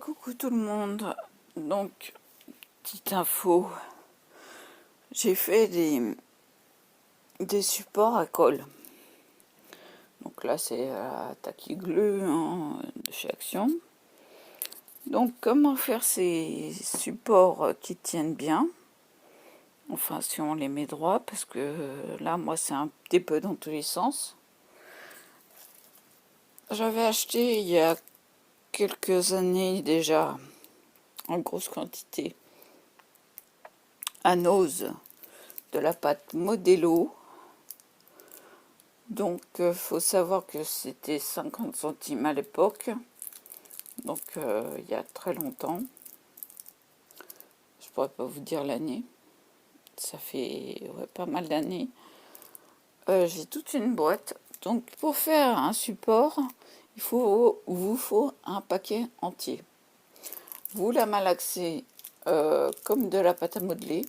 Coucou tout le monde. Donc, petite info, j'ai fait des supports à colle. Donc là, c'est la Tacky-Glue de chez Action. Donc, comment faire ces supports qui tiennent bien? Enfin, si on les met droit, parce que là, moi, c'est un petit peu dans tous les sens. J'avais acheté il y a quelques années déjà, en grosse quantité, à Nose, de la pâte Modelo. Donc, faut savoir que c'était 50 centimes à l'époque, donc il y a très longtemps. Je pourrais pas vous dire l'année, ça fait pas mal d'années. J'ai toute une boîte, donc pour faire un support, vous faut un paquet entier. Vous la malaxez comme de la pâte à modeler.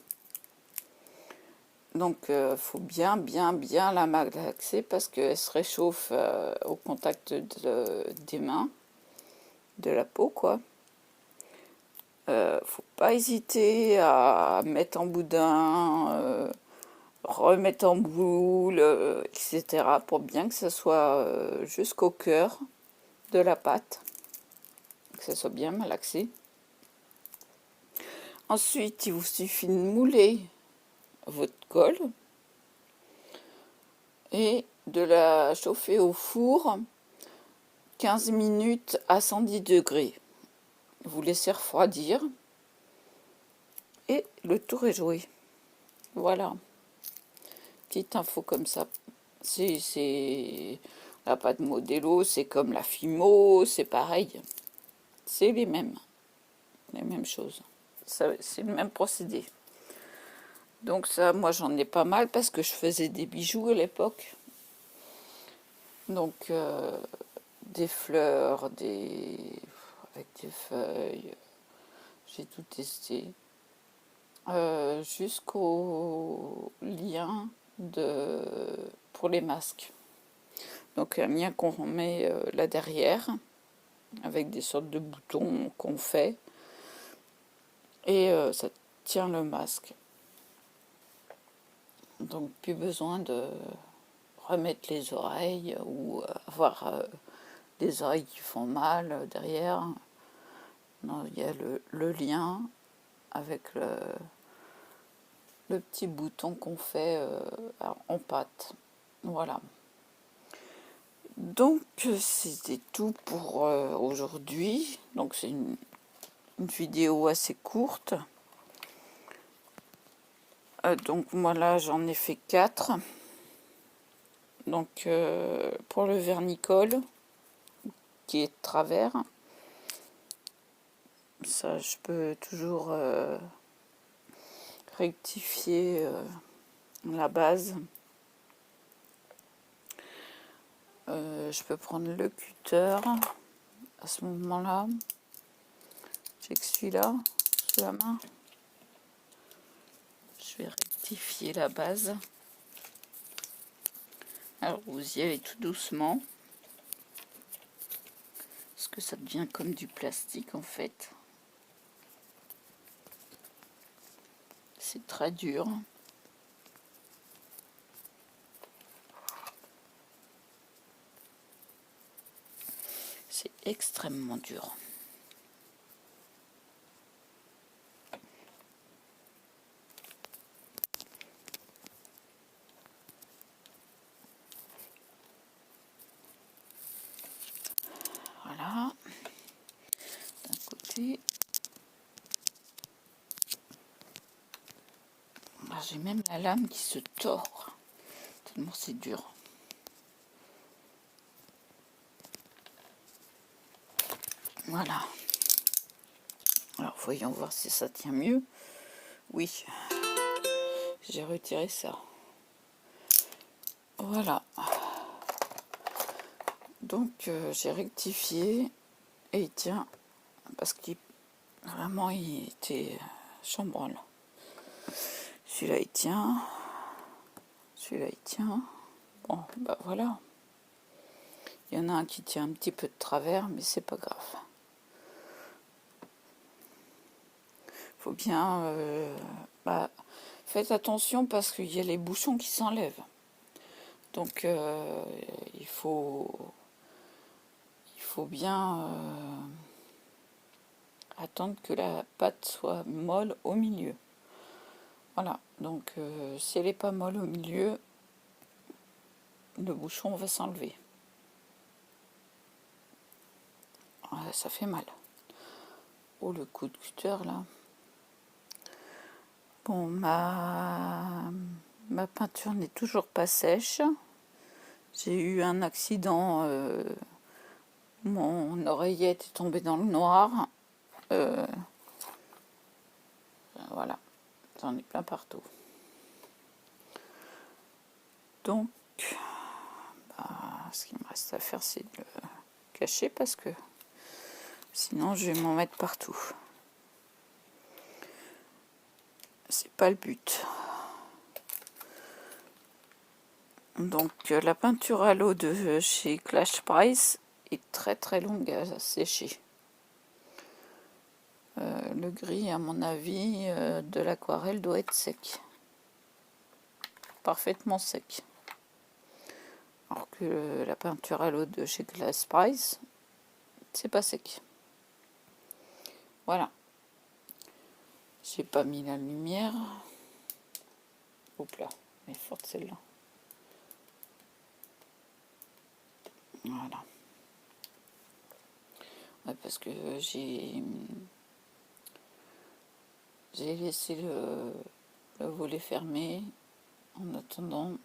Donc, faut bien la malaxer parce qu'elle se réchauffe au contact des mains, de la peau, quoi. Faut pas hésiter à mettre en boudin, remettre en boule, etc. pour bien que ça soit jusqu'au cœur de la pâte, que ça soit bien malaxé. Ensuite, il vous suffit de mouler votre colle et de la chauffer au four 15 minutes à 110 degrés. Vous laissez refroidir et le tour est joué. Voilà, petite info comme ça. C'est la pâte Modelo, c'est comme la Fimo, c'est pareil. C'est les mêmes choses. C'est le même procédé. Donc ça, moi j'en ai pas mal parce que je faisais des bijoux à l'époque. Donc des fleurs, avec des feuilles, j'ai tout testé. Jusqu'au lien pour les masques. Donc un lien qu'on met là derrière, avec des sortes de boutons qu'on fait, et ça tient le masque. Donc plus besoin de remettre les oreilles ou avoir des oreilles qui font mal derrière. Non, il y a le lien avec le petit bouton qu'on fait en pâte. Voilà. Donc c'était tout pour aujourd'hui. Donc c'est une vidéo assez courte. Donc moi là j'en ai fait 4. Donc pour le vernicole qui est de travers, ça je peux toujours rectifier la base. Je peux prendre le cutter à ce moment-là. J'ai que celui-là sous la main. Je vais rectifier la base. Alors vous y allez tout doucement, parce que ça devient comme du plastique en fait. C'est très dur. C'est extrêmement dur. Voilà. D'un côté. Ah, j'ai même la lame qui se tord. Tellement c'est dur. Voilà. Alors voyons voir si ça tient mieux. Oui. J'ai retiré ça. Voilà. Donc j'ai rectifié et il tient parce qu'il vraiment il était chambranle. Celui-là il tient. Celui-là il tient. Bon bah voilà. Il y en a un qui tient un petit peu de travers mais c'est pas grave. faut bien... faites attention parce qu'il y a les bouchons qui s'enlèvent. Donc il faut bien attendre que la pâte soit molle au milieu. Voilà, donc si elle n'est pas molle au milieu, le bouchon va s'enlever. Ça fait mal. Oh, le coup de cutter là. Bon, ma peinture n'est toujours pas sèche. J'ai eu un accident, mon oreillette est tombée dans le noir. Voilà, j'en ai plein partout. Donc, ce qu'il me reste à faire, c'est de le cacher parce que sinon je vais m'en mettre partout. C'est pas le but. Donc la peinture à l'eau de chez Clash Price est très très longue à sécher. Le gris, à mon avis, de l'aquarelle doit être sec. Parfaitement sec. Alors que la peinture à l'eau de chez Clash Price, c'est pas sec. Voilà. J'ai pas mis la lumière. Hop là, elle est forte celle-là. Voilà. Ouais, parce que j'ai laissé le volet fermé en attendant.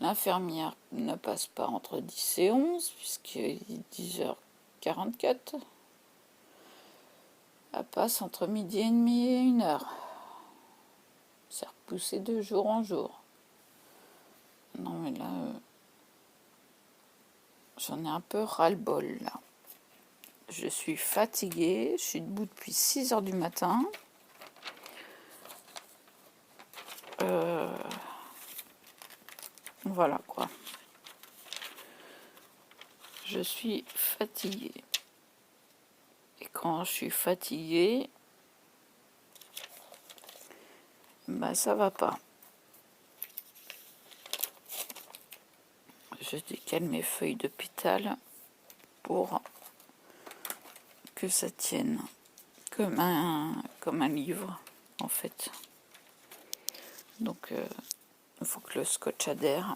L'infirmière ne passe pas entre 10 et 11 puisqu'il est 10h44. Elle passe entre midi et demi et 1h. C'est repoussé de jour en jour. Non mais là, j'en ai un peu ras-le-bol là. Je suis fatiguée, je suis debout depuis 6h du matin. Voilà quoi. Je suis fatiguée. Et quand je suis fatiguée, ça va pas. Je décale mes feuilles de pétales pour que ça tienne comme un livre en fait. Donc il faut que le scotch adhère.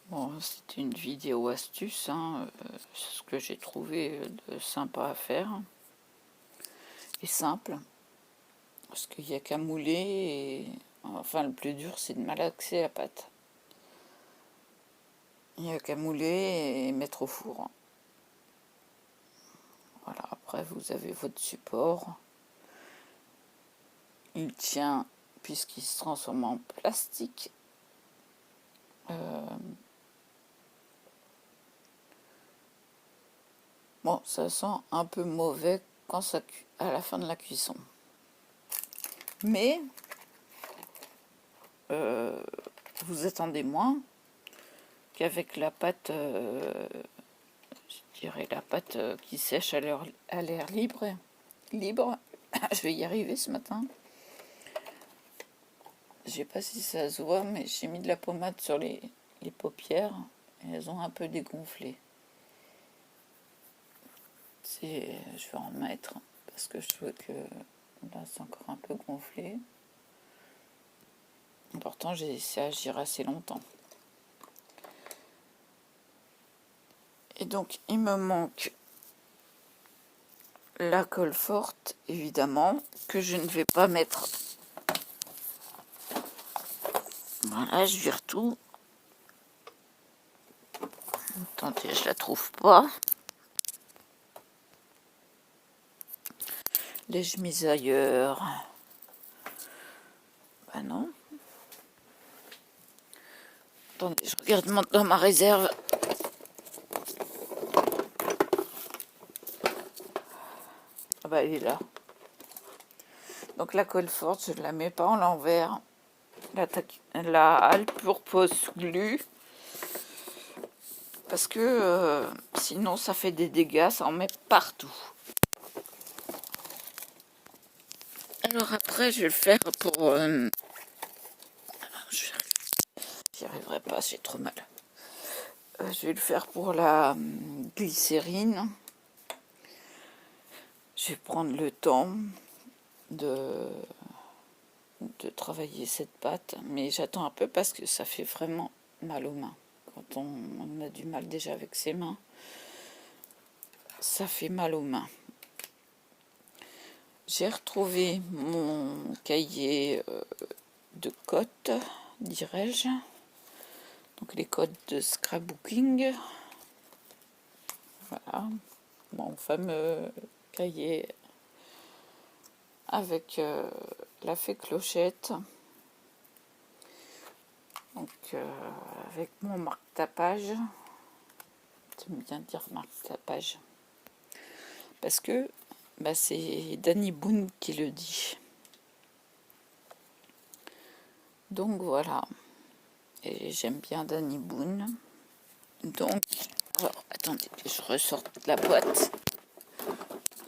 Bon, c'était une vidéo astuce, ce que j'ai trouvé de sympa à faire et simple, parce qu'il n'y a qu'à mouler et enfin le plus dur c'est de malaxer la pâte. Il n'y a qu'à mouler et mettre au four. Voilà, après vous avez votre support. Il tient puisqu'il se transforme en plastique. Bon, ça sent un peu mauvais quand ça cuit à la fin de la cuisson. Mais vous attendez moins qu'avec la pâte, je dirais la pâte qui sèche à l'air libre. Je vais y arriver ce matin. Je sais pas si ça se voit, mais j'ai mis de la pommade sur les paupières et elles ont un peu dégonflé. Je vais en mettre parce que je trouve que là c'est encore un peu gonflé. Pourtant j'ai laissé agir assez longtemps. Et donc il me manque la colle forte évidemment que je ne vais pas mettre. Voilà, je vire tout. Attendez, je la trouve pas. L'ai-je mise ailleurs? Ben non. Attendez, je regarde dans ma réserve. Ah bah elle est là. Donc la colle forte, je ne la mets pas en l'envers. La All Purpose Glue. parce que sinon ça fait des dégâts, ça en met partout. Alors après, je vais le faire pour... j'y arriverai pas, j'ai trop mal. Je vais le faire pour la glycérine. Je vais prendre le temps de travailler cette pâte, mais j'attends un peu parce que ça fait vraiment mal aux mains. Quand on a du mal déjà avec ses mains, ça fait mal aux mains. J'ai retrouvé mon cahier de codes, dirais-je. Donc les codes de scrapbooking. Voilà, mon fameux cahier avec la fée Clochette. Donc avec mon marque-tapage. J'aime bien dire marque-tapage. Parce que c'est Danny Boone qui le dit. Donc voilà. Et j'aime bien Danny Boone. Donc, alors, attendez, je ressors de la boîte.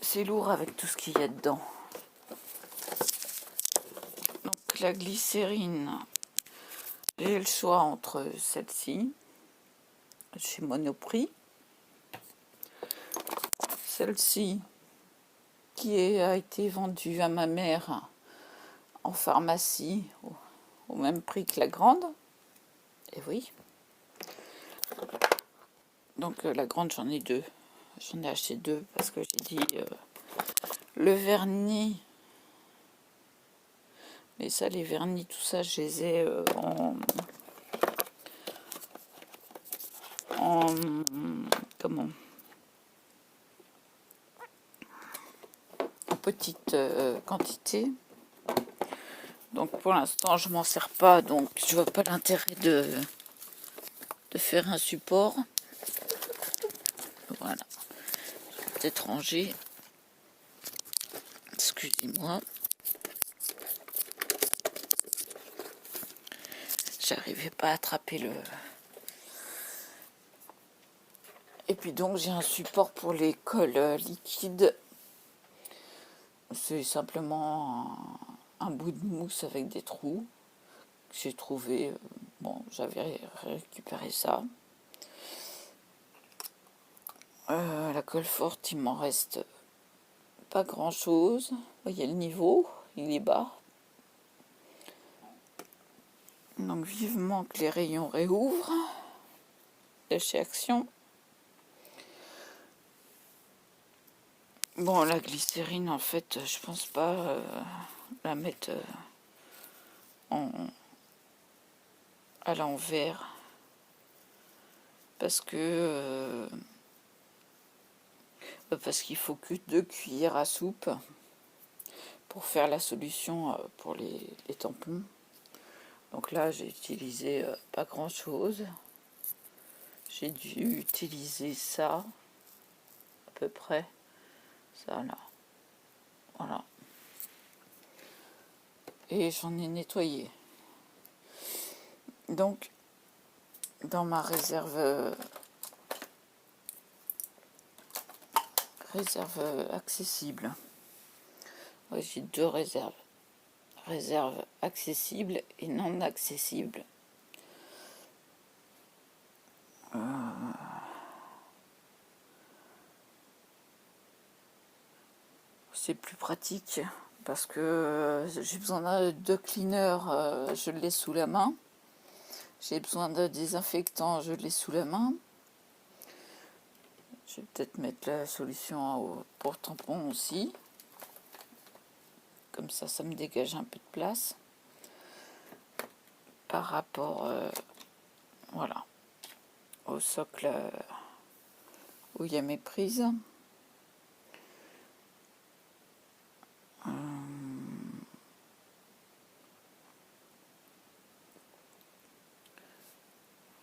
C'est lourd avec tout ce qu'il y a dedans. Donc la glycérine, j'ai le choix entre celle-ci, chez Monoprix, celle-ci qui a été vendue à ma mère en pharmacie au même prix que la grande. Et oui. Donc la grande, j'en ai deux. J'en ai acheté deux parce que j'ai dit le vernis. Mais ça, les vernis, tout ça, je les ai comment, en petite quantité. Donc pour l'instant, je m'en sers pas, donc je vois pas l'intérêt de faire un support. Voilà. Peut-être ranger. Excusez-moi. J'arrivais pas à attraper le... Et puis donc j'ai un support pour les cols liquides. C'est simplement un bout de mousse avec des trous que j'ai trouvé. Bon, j'avais récupéré ça. La colle forte, il m'en reste pas grand chose. Vous voyez le niveau, il est bas. Donc vivement que les rayons réouvrent de chez Action. Bon, la glycérine, en fait, je pense pas la mettre à l'envers. Parce qu'il faut que 2 cuillères à soupe pour faire la solution pour les tampons. Donc là, j'ai utilisé pas grand chose. J'ai dû utiliser ça, à peu près. Ça là. Voilà. Et j'en ai nettoyé. Donc, dans ma réserve accessible. Ouais, j'ai 2 réserves. Réserve accessible et non accessible. C'est plus pratique parce que j'ai besoin de cleaner, je l'ai sous la main. J'ai besoin de désinfectant, je l'ai sous la main. Je vais peut-être mettre la solution pour tampon aussi. Comme ça me dégage un peu de place. Par rapport voilà, au socle où il y a mes prises.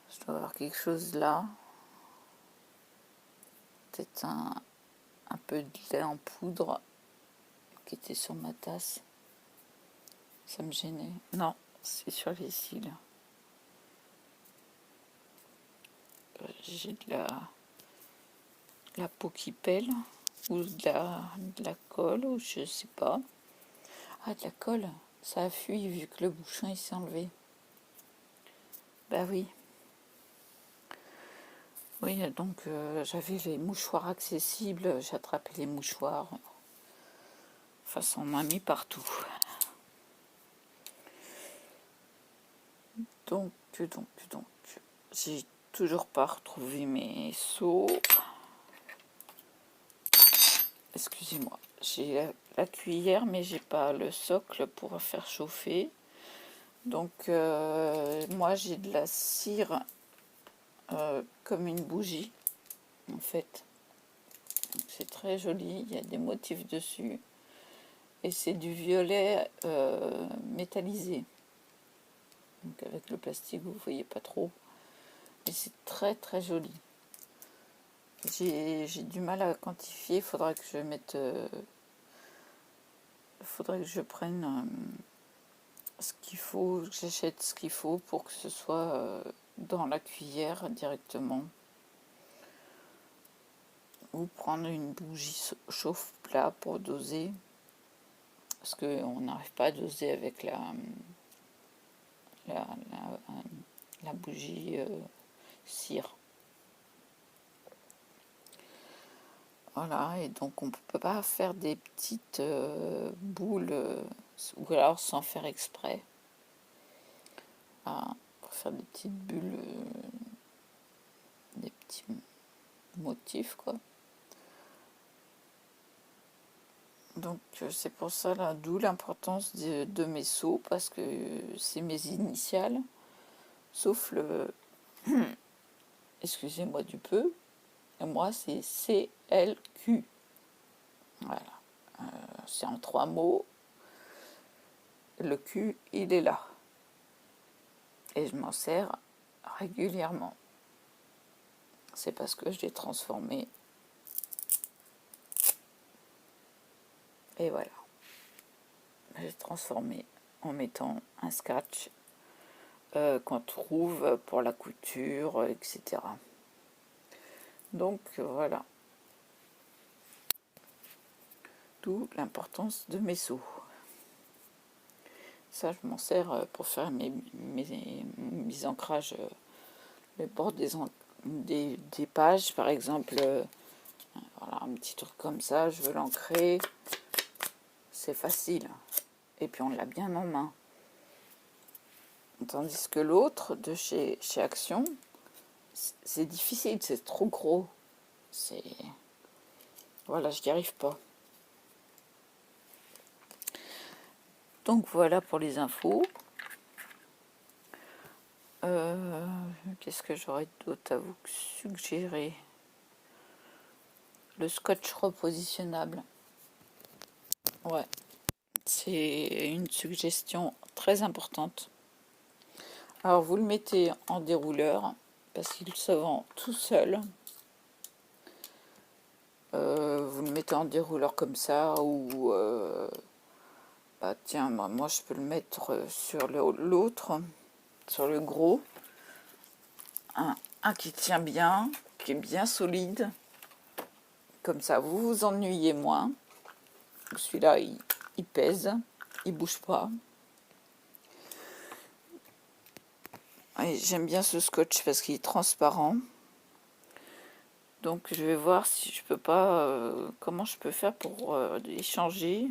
Je dois avoir quelque chose là. Peut-être un peu de lait en poudre qui était sur ma tasse. Ça me gênait. Non, c'est sur les cils. j'ai de la peau qui pèle, ou de la colle, ou je sais pas. Ah, de la colle, ça a fui vu que le bouchon il s'est enlevé. Bah oui. Oui, donc j'avais les mouchoirs accessibles, j'ai attrapé les mouchoirs. Enfin, ça en a mis partout. Donc, j'ai toujours pas retrouvé mes seaux. Excusez-moi, j'ai la cuillère, mais j'ai pas le socle pour faire chauffer. Donc, moi, j'ai de la cire comme une bougie, en fait. C'est très joli, il y a des motifs dessus. Et c'est du violet métallisé. Donc, avec le plastique, vous voyez pas trop. Et c'est très très joli. J'ai du mal à quantifier, il faudra que je mette... faudrait que je prenne ce qu'il faut, que j'achète ce qu'il faut pour que ce soit dans la cuillère directement. Ou prendre une bougie chauffe-plat pour doser. Parce qu'on n'arrive pas à doser avec la bougie cire. Voilà, et donc on ne peut pas faire des petites boules, ou alors sans faire exprès. Voilà, pour faire des petites bulles, des petits motifs, quoi. Donc c'est pour ça, là, d'où l'importance de mes seaux, parce que c'est mes initiales, sauf le... excusez-moi du peu, et moi c'est CLQ. Voilà, c'est en 3 mots, le Q il est là. Et je m'en sers régulièrement. C'est parce que je l'ai transformé. Et voilà. J'ai transformé en mettant un scratch qu'on trouve pour la couture, etc. Donc voilà. D'où l'importance de mes seaux. Ça, je m'en sers pour faire mes ancrages, les bords des pages, par exemple. Voilà, un petit truc comme ça, je veux l'ancrer. C'est facile. Et puis on l'a bien en main. Tandis que l'autre, de chez Action, c'est difficile, c'est trop gros. Voilà, je n'y arrive pas. Donc voilà pour les infos. Qu'est-ce que j'aurais d'autre à vous suggérer? Le scotch repositionnable. Ouais, c'est une suggestion très importante. Alors vous le mettez en dérouleur, parce qu'il se vend tout seul. Vous le mettez en dérouleur comme ça, ou... bah tiens, moi je peux le mettre sur l'autre, sur le gros. Un qui tient bien, qui est bien solide. Comme ça, vous vous ennuyez moins. Celui-là, il pèse, il bouge pas. J'aime bien ce scotch parce qu'il est transparent. Donc je vais voir si je peux pas, comment je peux faire pour échanger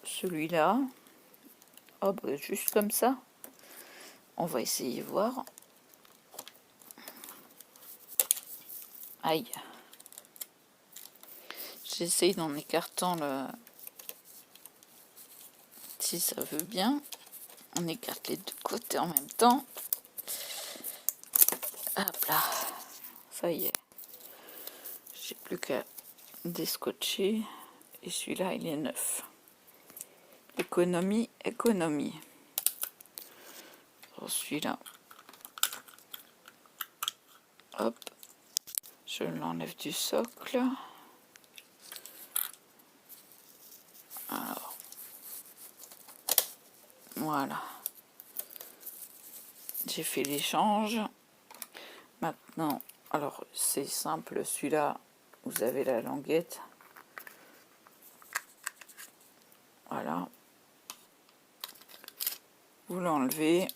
celui-là. Oh, bah, juste comme ça. On va essayer de voir. Aïe. J'essaye d'en écartant le... Si ça veut bien. On écarte les deux côtés en même temps. Hop là. Ça y est. J'ai plus qu'à descotcher. Et celui-là, il est neuf. Économie, économie. Pour celui-là. Hop. Je l'enlève du socle. Alors. Voilà. J'ai fait l'échange. Maintenant, alors c'est simple, celui-là, vous avez la languette. Voilà. Vous l'enlevez.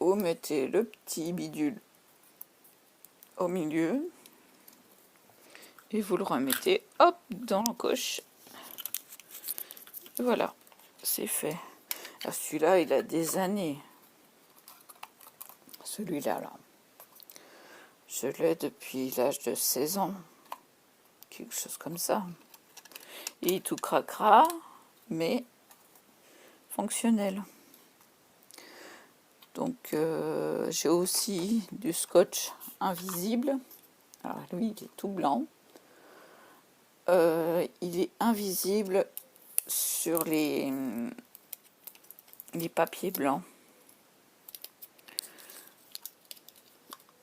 Vous mettez le petit bidule au milieu. Et vous le remettez, hop, dans l'encoche. Voilà, c'est fait. Alors celui-là, il a des années. Celui-là, là. Je l'ai depuis l'âge de 16 ans. Quelque chose comme ça. Il est tout cracra, mais fonctionnel. Donc, j'ai aussi du scotch invisible. Alors lui, il est tout blanc. Il est invisible sur les papiers blancs.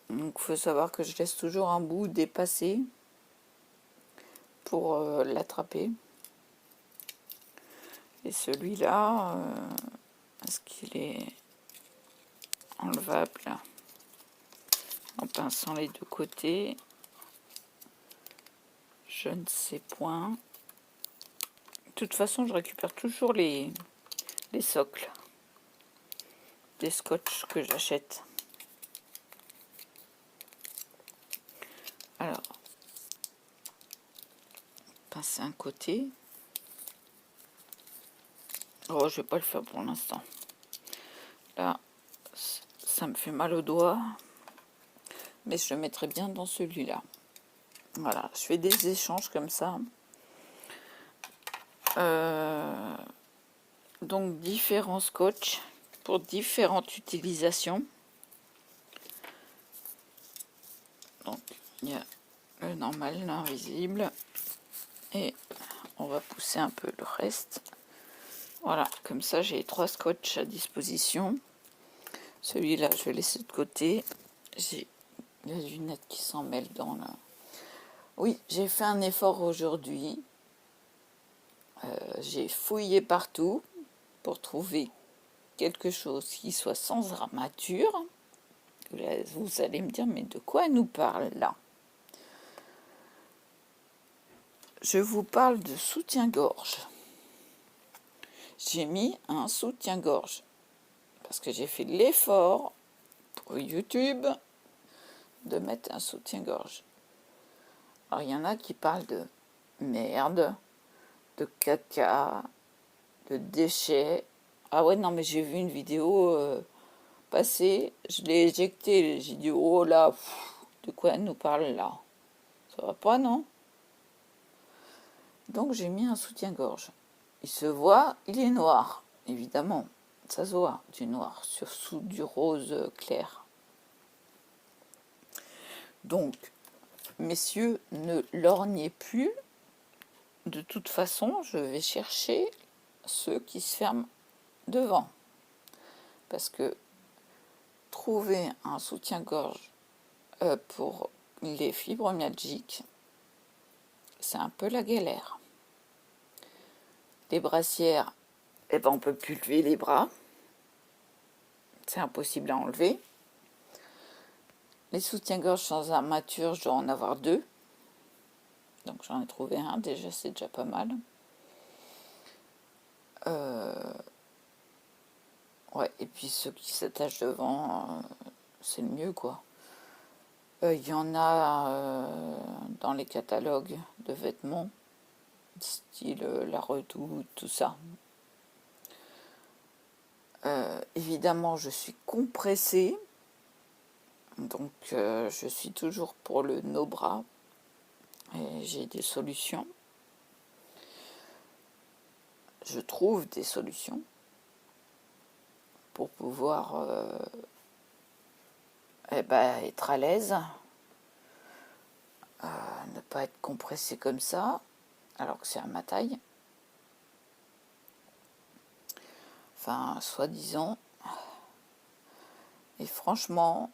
Donc il faut savoir que je laisse toujours un bout dépassé pour l'attraper. Et celui-là, est-ce qu'il est enlevable en pinçant les deux côtés? Je ne sais point. De toute façon, je récupère toujours les socles des scotch que j'achète. Alors, pincer un côté. Oh, je vais pas le faire pour l'instant. Là, ça me fait mal au doigt, mais je le mettrai bien dans celui-là. Voilà, je fais des échanges comme ça. Donc, différents scotch pour différentes utilisations. Donc, il y a le normal, l'invisible. Et on va pousser un peu le reste. Voilà, comme ça, j'ai 3 scotch à disposition. Celui-là, je vais laisser de côté. J'ai les lunettes qui s'en mêlent dans là. Oui, j'ai fait un effort aujourd'hui. J'ai fouillé partout pour trouver quelque chose qui soit sans armature. Vous allez me dire, mais de quoi elle nous parle là? Je vous parle de soutien-gorge. J'ai mis un soutien-gorge parce que j'ai fait l'effort pour YouTube de mettre un soutien-gorge. Alors il y en a qui parlent de merde, de caca, de déchets. Ah ouais, non, mais j'ai vu une vidéo passer, je l'ai éjectée, j'ai dit oh là, de quoi elle nous parle là? Ça va pas, non? Donc j'ai mis un soutien-gorge. Il se voit, il est noir, évidemment. Ça se voit, du noir sous du rose clair. Donc, messieurs, ne lorgnez plus. De toute façon, je vais chercher ceux qui se ferment devant. Parce que trouver un soutien-gorge pour les fibromyalgiques, c'est un peu la galère. Les brassières, eh ben, on ne peut plus lever les bras. C'est impossible à enlever. Les soutiens-gorge sans armature, je dois en avoir 2. Donc j'en ai trouvé un, déjà c'est déjà pas mal. Ouais, et puis ceux qui s'attachent devant, c'est le mieux quoi. Il y en a dans les catalogues de vêtements, style La Redoute, tout ça. Évidemment, je suis compressée, donc je suis toujours pour le no-bras, et j'ai des solutions. Je trouve des solutions pour pouvoir être à l'aise, ne pas être compressé comme ça, alors que c'est à ma taille. Enfin, soi-disant. Et franchement,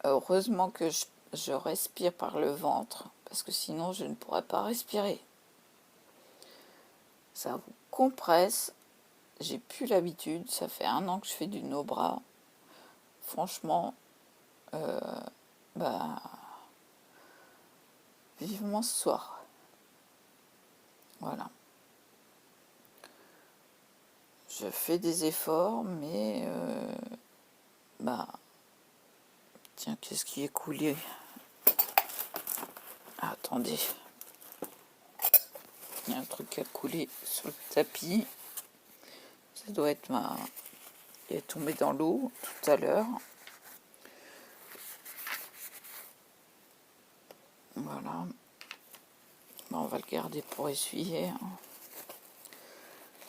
heureusement que je respire par le ventre, parce que sinon je ne pourrais pas respirer. Ça vous compresse. J'ai plus l'habitude, ça fait 1 an que je fais du no-bras. Franchement, bah, vivement ce soir. Voilà. Je fais des efforts, mais bah, tiens, qu'est-ce qui est coulé? Ah, attendez, il y a un truc qui a coulé sur le tapis. Ça doit être il est tombé dans l'eau tout à l'heure. Voilà. Bon, on va le garder pour essuyer. De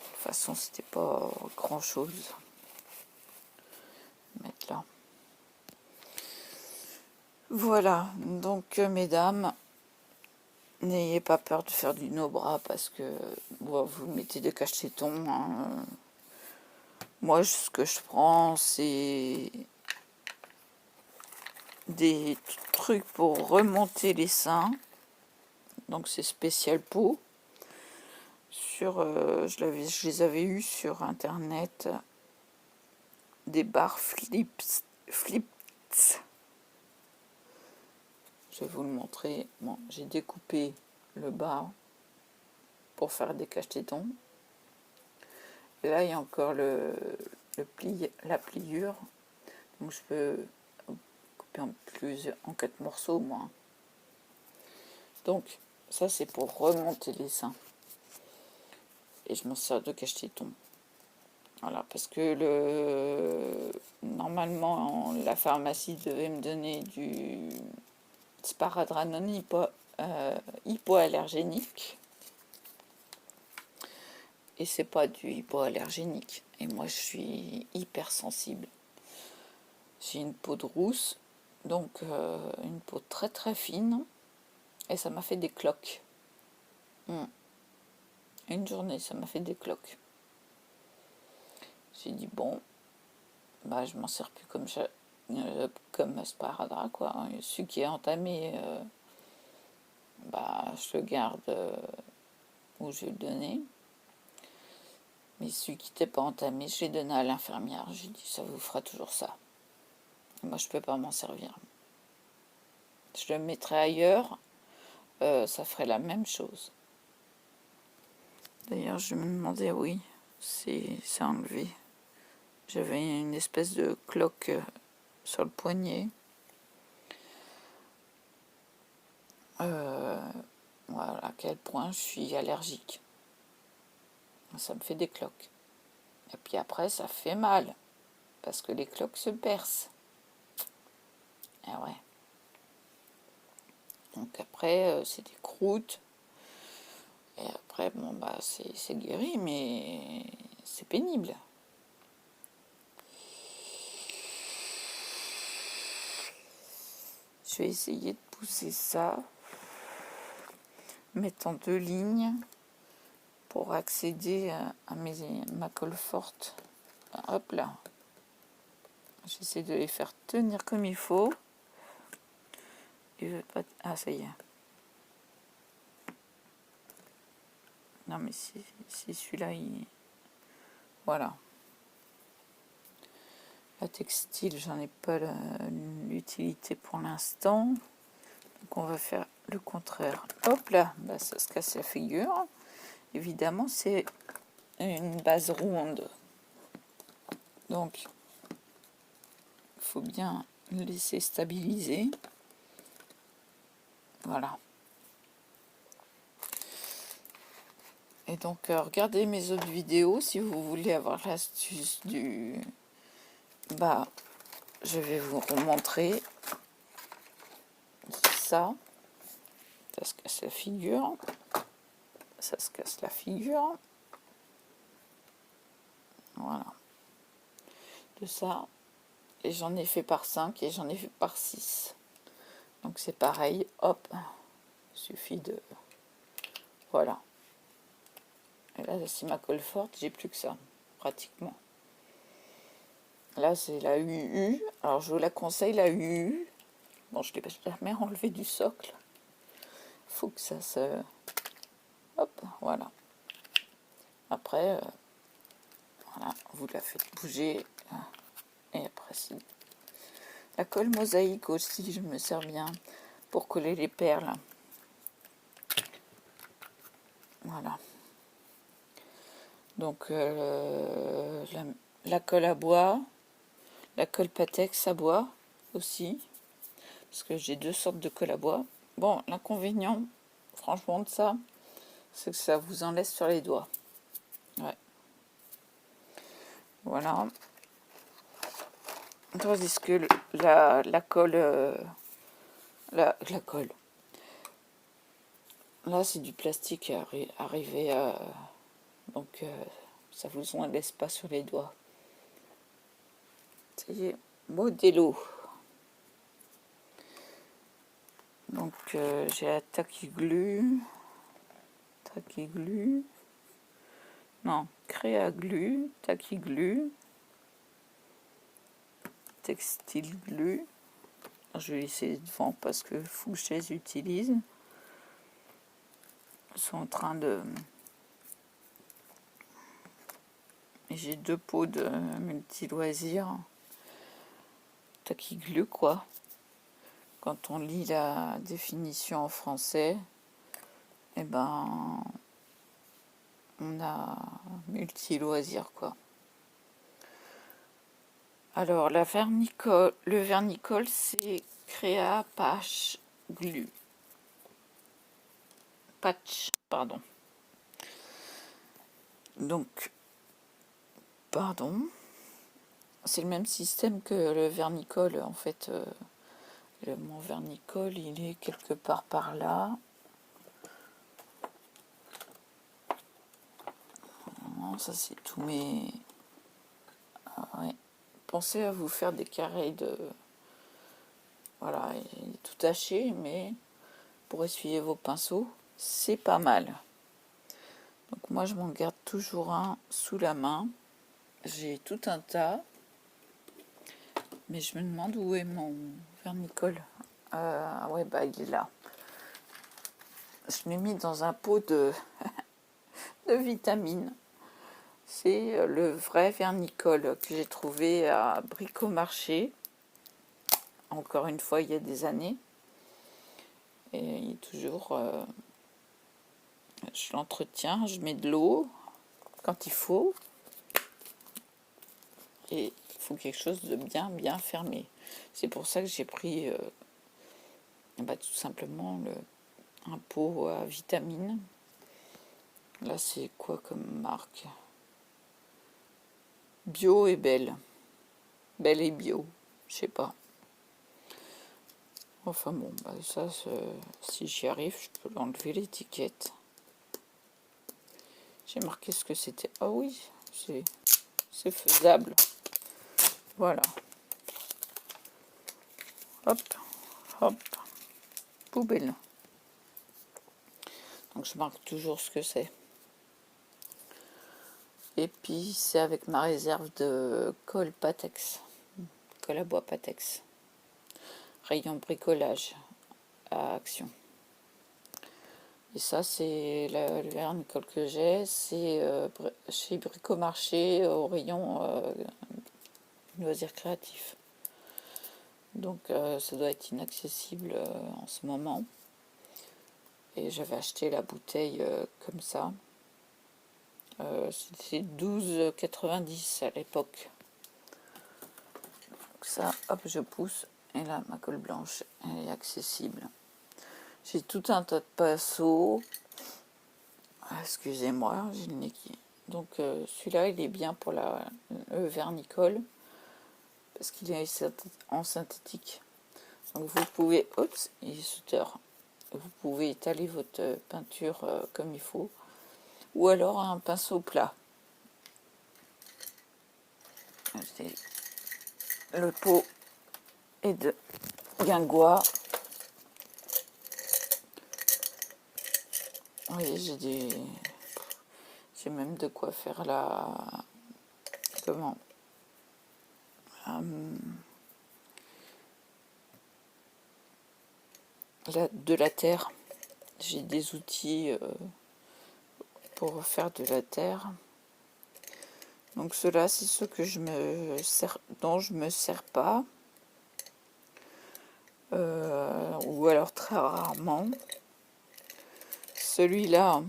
toute façon, c'était pas grand-chose. Mettre là. Voilà. Donc, mesdames, n'ayez pas peur de faire du no-bras parce que bon, vous mettez des cache-tétons. Hein. Moi, ce que je prends, c'est des trucs pour remonter les seins. Donc, c'est spécial peau. Je les avais eus sur internet, des barres flips. Je vais vous le montrer. Bon, j'ai découpé le bas pour faire des cache-tétons. Et là, il y a encore la pliure. Donc, je peux couper en 4 morceaux, moi. Donc, ça, c'est pour remonter les seins. Et je m'en sers de cache-tétons. Voilà, parce que normalement, la pharmacie devait me donner du Sparadranon hypoallergénique. Et c'est pas du hypoallergénique. Et moi, je suis hypersensible. J'ai une peau de rousse, donc une peau très très fine. Et ça m'a fait des cloques. Une journée, ça m'a fait des cloques. J'ai dit, bon, bah, je m'en sers plus comme sparadrap, quoi. Celui qui est entamé, bah, je le garde où je vais le donner. Mais celui qui n'était pas entamé, je l'ai donné à l'infirmière. J'ai dit, ça vous fera toujours ça. Moi, je ne peux pas m'en servir. Je le mettrai ailleurs, ça ferait la même chose. D'ailleurs, je me demandais, oui, c'est enlevé. J'avais une espèce de cloque sur le poignet. Voilà à quel point je suis allergique. Ça me fait des cloques. Et puis après, ça fait mal, parce que les cloques se percent. Et ouais. Donc après, c'est des croûtes. Et après, bon, bah, c'est guéri, mais c'est pénible. Je vais essayer de pousser ça, mettant 2 lignes pour accéder à ma colle forte. Hop là. J'essaie de les faire tenir comme il faut. Ah, ça y est. Non, mais si celui-là, voilà. La textile, j'en ai pas l'utilité pour l'instant. Donc, on va faire le contraire. Hop là, bah, ça se casse la figure. Évidemment, c'est une base ronde. Donc, il faut bien le laisser stabiliser. Voilà. Et donc, regardez mes autres vidéos si vous voulez avoir l'astuce du... Bah, je vais vous remontrer ça. Ça se casse la figure. Ça se casse la figure. Voilà. De ça. Et j'en ai fait par 5 et j'en ai fait par 6. Donc c'est pareil. Hop. Il suffit de... Voilà. Et là, c'est ma colle forte. J'ai plus que ça. Pratiquement. Là, c'est la UU. Alors, je vous la conseille, la UU. Bon, je ne l'ai jamais enlevé du socle. Il faut que ça se... Hop, voilà. Après, voilà, vous la faites bouger. Et après, La colle mosaïque aussi, je me sers bien pour coller les perles. Voilà. Donc la colle à bois, la colle Patex à bois aussi, parce que j'ai 2 sortes de colle à bois. Bon, l'inconvénient, franchement, de ça, c'est que ça vous en laisse sur les doigts. Ouais. Voilà. Tandis que la colle, la colle, là c'est du plastique arrivé à... Donc ça vous en laisse pas sur les doigts. Ça y est, Modelo. Donc j'ai la Tacky Glue. Non, Créa Glue, Tacky Glue, Textile Glue. Je vais essayer devant parce que Fouché les utilise. Ils sont en train de... J'ai 2 pots de multi-loisirs. Tacky Glue, quoi. Quand on lit la définition en français, eh ben, on a multi-loisirs, quoi. Alors, le vernicole, c'est Créa Patch Glue. Patch, pardon. Donc, pardon, c'est le même système que le vernicole, en fait. Mon vernicole, il est quelque part par là. Non, ça c'est tous mes... Ah, ouais. Pensez à vous faire des carrés de... Voilà, il est tout taché, mais pour essuyer vos pinceaux, c'est pas mal. Donc moi, je m'en garde toujours un sous la main. J'ai tout un tas. Mais je me demande où est mon vernicole. Ouais, bah il est là. Je l'ai mis dans un pot de vitamines. C'est le vrai vernicole que j'ai trouvé à Bricomarché. Encore une fois, il y a des années. Et il est toujours... je l'entretiens, je mets de l'eau quand il faut. Et il faut quelque chose de bien fermé. C'est pour ça que j'ai pris tout simplement un pot à vitamines. Là, c'est quoi comme marque? Bio et Belle. Belle et Bio, je sais pas. Enfin bon, ça, si j'y arrive, je peux l'enlever l'étiquette. J'ai marqué ce que c'était. Ah oui, c'est faisable. Voilà. Hop, hop, poubelle. Donc je marque toujours ce que c'est. Et puis c'est avec ma réserve de colle Patex. Colle à bois Patex. Rayon bricolage à Action. Et ça, c'est le vernicole que j'ai. C'est chez Bricomarché au rayon loisirs créatifs. Donc ça doit être inaccessible en ce moment. Et j'avais acheté la bouteille comme ça. C'était 12,90 à l'époque. Donc ça, hop, je pousse. Et là, ma colle blanche, elle est accessible. J'ai tout un tas de pinceaux. Excusez-moi, j'ai le nez qui... Donc celui-là, il est bien pour le vernicole. Parce qu'il est en synthétique. Donc vous pouvez... Oups, il est sauteur. Vous pouvez étaler votre peinture comme il faut. Ou alors un pinceau plat. Le pot est de guingois. Oui, j'ai même de quoi faire comment de la terre. J'ai des outils pour faire de la terre. Donc ceux-là, c'est ceux que dont je me sers pas. ou alors très rarement. Celui-là,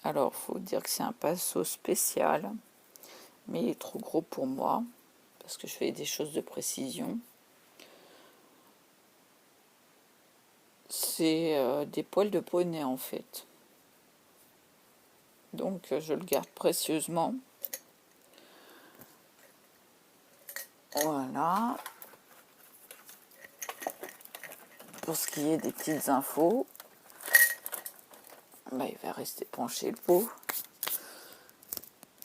alors faut dire que c'est un pinceau spécial, mais il est trop gros pour moi, parce que je fais des choses de précision. C'est des poils de poney en fait. Donc je le garde précieusement. Voilà. Pour ce qui est des petites infos, bah, il va rester penché le pot.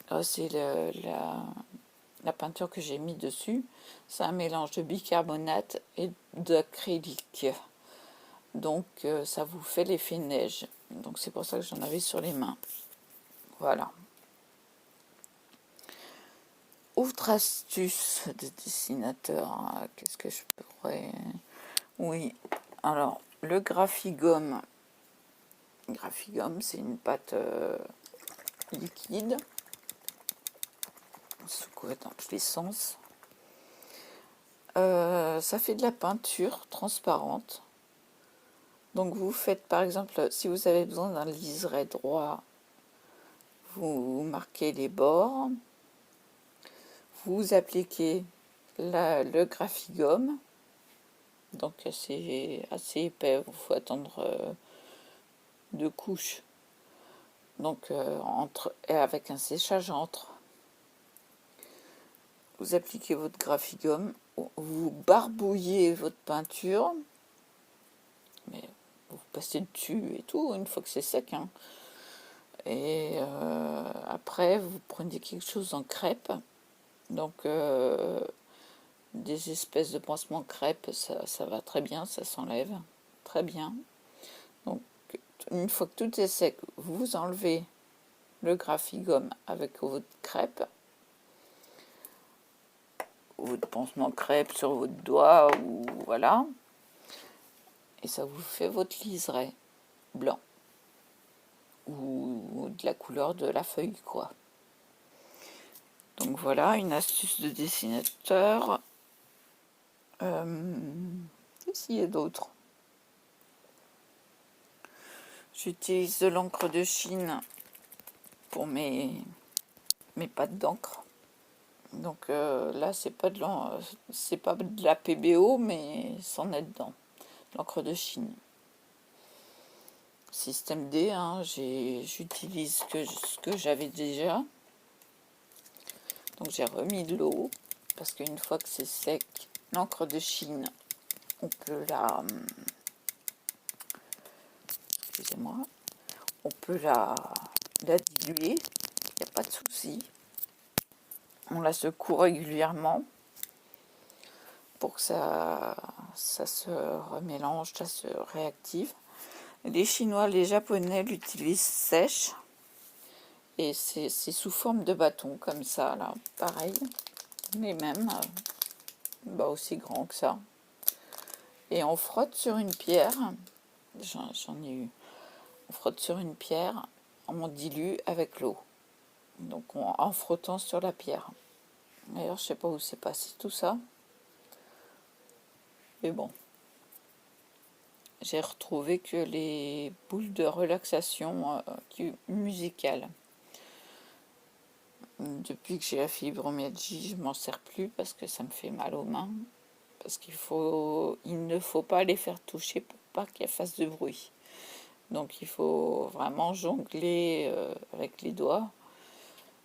Là c'est la peinture que j'ai mis dessus. C'est un mélange de bicarbonate et d'acrylique. Donc ça vous fait l'effet neige. Donc c'est pour ça que j'en avais sur les mains. Voilà. Autre astuce de dessinateur, hein, qu'est-ce que je pourrais... Oui, alors le graphigum. Graphigum, c'est une pâte liquide, secouée dans tous les sens. Ça fait de la peinture transparente. Donc vous faites par exemple, si vous avez besoin d'un liseré droit, vous marquez les bords, vous appliquez le graphigum, donc c'est assez épais, il faut attendre 2 couches, donc et avec un séchage entre. Vous appliquez votre graphigum, vous barbouillez votre peinture, mais vous passez dessus et tout une fois que c'est sec, hein. Et après vous prenez quelque chose en crêpe, donc des espèces de pansements crêpes, ça va très bien, ça s'enlève très bien. Donc une fois que tout est sec, vous enlevez le graphigum avec votre crêpe, votre pansement crêpe sur votre doigt, ou voilà, et ça vous fait votre liseré blanc ou de la couleur de la feuille, quoi. Donc voilà une astuce de dessinateur. Qu'est-ce qu'il y a d'autre? J'utilise de l'encre de Chine pour mes pâtes d'encre. Donc là c'est pas de la PBO, mais c'en est dedans, l'encre de Chine. Système D, hein, j'utilise ce que j'avais déjà. Donc j'ai remis de l'eau, parce qu'une fois que c'est sec, l'encre de Chine, on peut excusez-moi, on peut la diluer, il n'y a pas de souci. On la secoue régulièrement pour que ça se remélange, ça se réactive. Les Chinois, les Japonais l'utilisent sèche, et c'est sous forme de bâton comme ça, là, pareil, mais même aussi grand que ça. Et on frotte sur une pierre, j'en ai eu, on frotte sur une pierre, on dilue avec l'eau, donc en frottant sur la pierre. D'ailleurs je sais pas où c'est passé tout ça, mais bon, j'ai retrouvé que les boules de relaxation musicale. Depuis que j'ai la fibromyalgie, je m'en sers plus parce que ça me fait mal aux mains, parce il ne faut pas les faire toucher pour pas qu'elles fassent de bruit. Donc il faut vraiment jongler avec les doigts.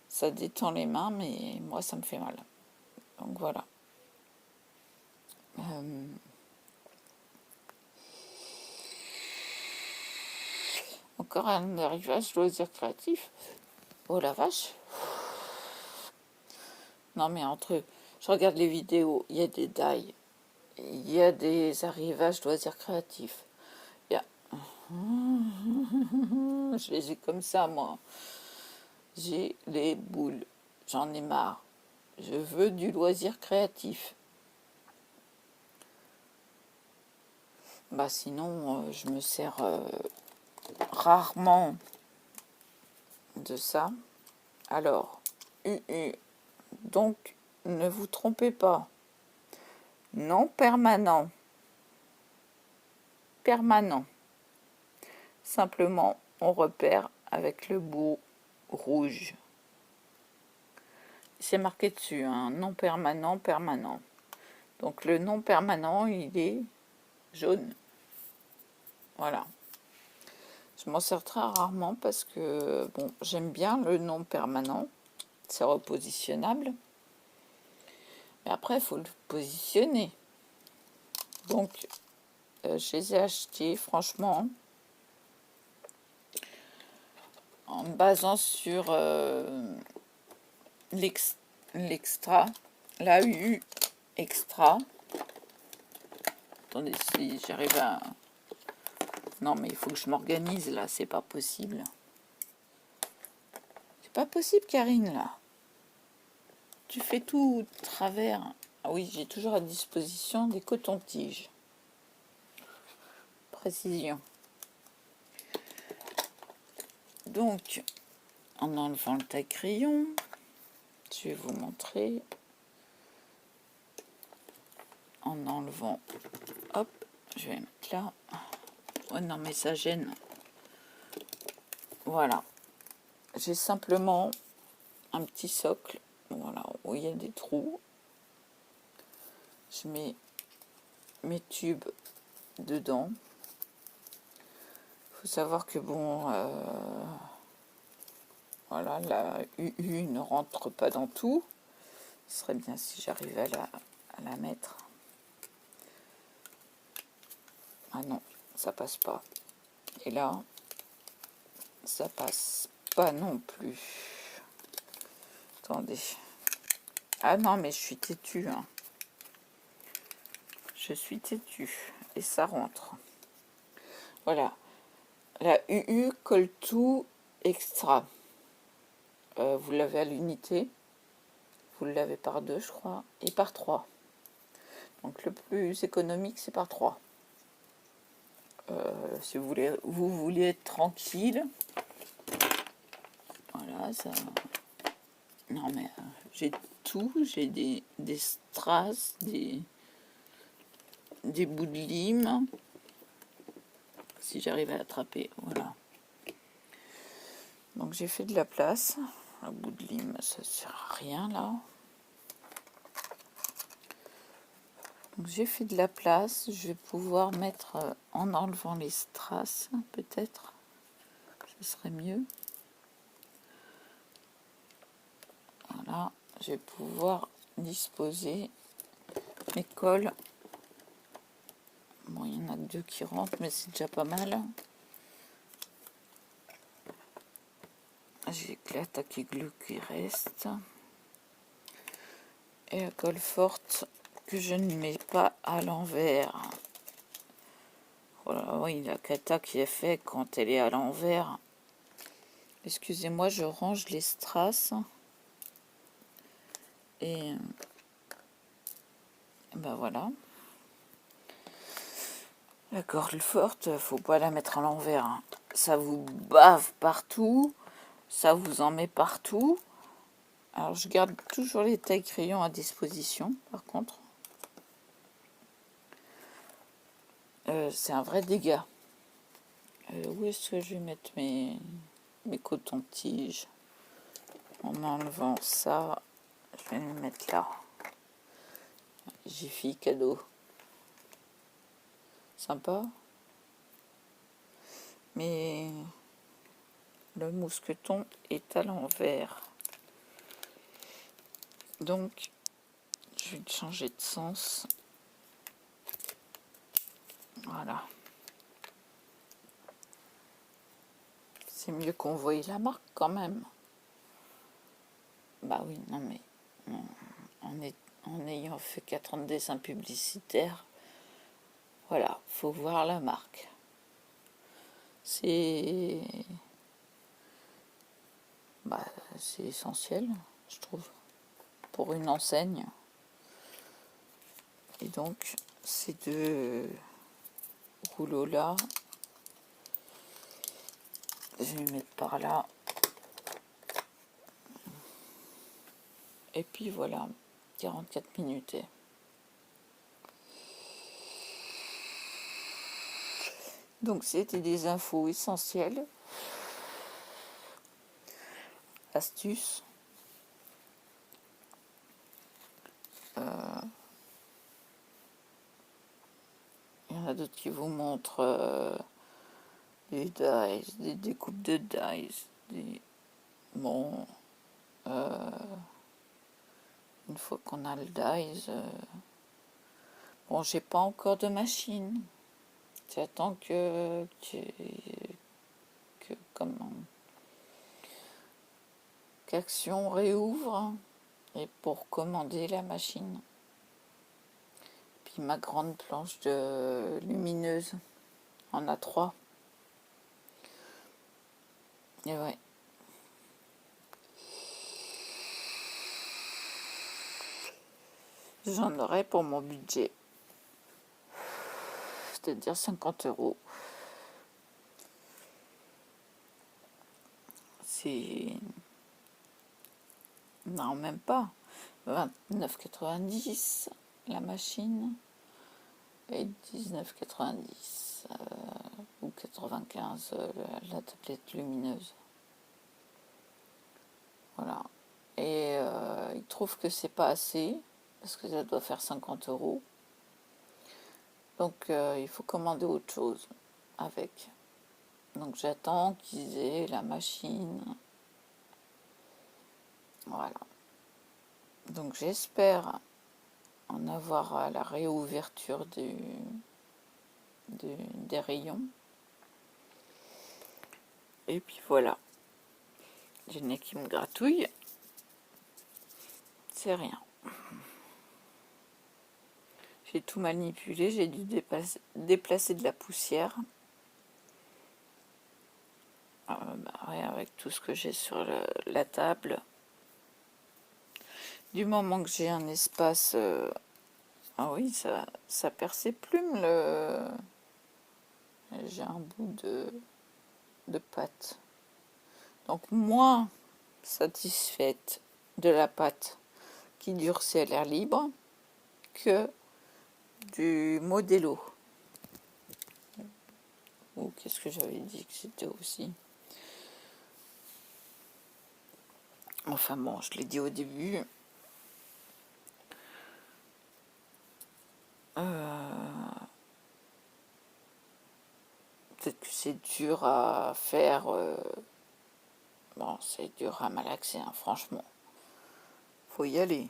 Ça détend les mains, mais moi ça me fait mal. Donc voilà. Encore un arrivage loisir créatif. Oh la vache. Non mais je regarde les vidéos, il y a des die, il y a des arrivages loisirs créatifs. Il y a... Je les ai comme ça, moi. J'ai les boules. J'en ai marre. Je veux du loisir créatif. Sinon, je me sers rarement de ça. Alors, donc, ne vous trompez pas. Non permanent. permanent. Simplement, on repère avec le bout rouge. C'est marqué dessus, hein, non permanent, permanent. Donc le non permanent, il est jaune. Voilà. Je m'en sers très rarement parce que bon, j'aime bien le non permanent. C'est repositionnable. Mais après, il faut le positionner. Donc, je les ai achetés, franchement, en me basant sur l'extra, l'AU extra. Attendez, si j'arrive à... Non, mais il faut que je m'organise, là, c'est pas possible. C'est pas possible, Karine, là. Tu fais tout travers. Ah oui, j'ai toujours à disposition des cotons-tiges. Précision. Donc, en enlevant le taille-crayon, je vais vous montrer. En enlevant, hop, je vais mettre là. Oh non, mais ça gêne. Voilà. J'ai simplement un petit socle, voilà, où il y a des trous. Je mets mes tubes dedans. Il faut savoir que bon, voilà, la UU ne rentre pas dans tout. Ce serait bien si j'arrivais à la mettre. Ah non, ça passe pas. Et là, ça passe pas non plus. Attendez. Ah non, mais je suis têtue, hein. Je suis têtue. Et ça rentre. Voilà. La UU colle tout extra. Vous l'avez à l'unité. Vous l'avez par 2, je crois. Et par 3. Donc le plus économique, c'est par 3. Si vous voulez être tranquille. Voilà, ça... Non, mais j'ai tout. J'ai des strass, des bouts de lime. Si j'arrive à l'attraper, voilà. Donc j'ai fait de la place. Un bout de lime, ça ne sert à rien, là. Donc j'ai fait de la place. Je vais pouvoir mettre, en enlevant les strass, peut-être. Ce serait mieux. Voilà, je vais pouvoir disposer mes cols. Bon, il y en a que 2 qui rentrent, mais c'est déjà pas mal. J'ai que l'attaque glue qui reste. Et la colle forte que je ne mets pas à l'envers. Voilà, oui, la cata qui est faite quand elle est à l'envers. Excusez-moi, je range les strass. Et ben voilà. La corde forte, faut pas la mettre à l'envers, hein. Ça vous bave partout, ça vous en met partout. Alors je garde toujours les tailles crayons à disposition, par contre. C'est un vrai dégât. Où est-ce que je vais mettre mes cotons-tiges? En enlevant ça, je vais les mettre là. Jiffy cadeau. Sympa. Mais le mousqueton est à l'envers. Donc, je vais changer de sens. Voilà. C'est mieux qu'on voie la marque quand même. Bah oui, non mais en ayant fait 4 ans de dessin publicitaire, voilà, faut voir la marque. C'est c'est essentiel, je trouve, pour une enseigne. Et donc, ces 2 rouleaux là, je vais les mettre par là. Et puis voilà, 44 minutes. Donc c'était des infos essentielles, astuces. Il y en a d'autres qui vous montrent des dies, des découpes de dies. Bon, une fois qu'on a le dies, bon, j'ai pas encore de machine. J'attends qu'Action réouvre et pour commander la machine. Puis ma grande planche de lumineuse en A3. Et ouais. J'en aurai pour mon budget. C'est-à-dire 50 €. C'est... Non, même pas. 29,90 la machine et 19,90 ou 95 la tablette lumineuse. Voilà. Et ils trouvent que c'est pas assez parce que ça doit faire 50 €. Donc il faut commander autre chose avec. Donc j'attends qu'ils aient la machine. Voilà. Donc j'espère en avoir à la réouverture des rayons. Et puis voilà. J'ai le nez qui me gratouille. C'est rien. J'ai tout manipulé, j'ai dû déplacer de la poussière. Avec tout ce que j'ai sur la table. Du moment que j'ai un espace... ah oui, ça perd ses plumes. J'ai un bout de pâte. Donc moins satisfaite de la pâte qui durcit à l'air libre que du Modelo. Ou qu'est-ce que j'avais dit que c'était aussi. Enfin bon, je l'ai dit au début. Peut-être que c'est dur à faire. Bon, c'est dur à malaxer, hein, franchement. Faut y aller.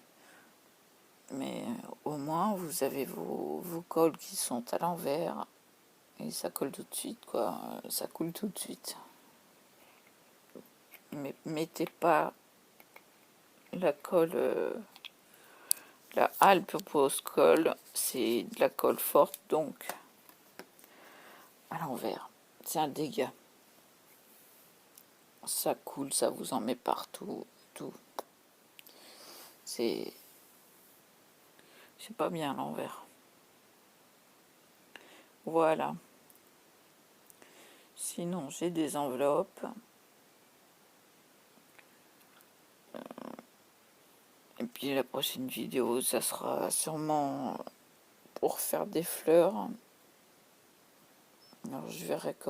Mais au moins, vous avez vos cols qui sont à l'envers. Et ça colle tout de suite, quoi. Ça coule tout de suite. Mais mettez pas la colle... la Alp Pose Colle, c'est de la colle forte, donc à l'envers. C'est un dégât. Ça coule, ça vous en met partout, tout. C'est pas bien à l'envers. Voilà. Sinon, j'ai des enveloppes. Et puis la prochaine vidéo, ça sera sûrement pour faire des fleurs. Alors je verrai comment.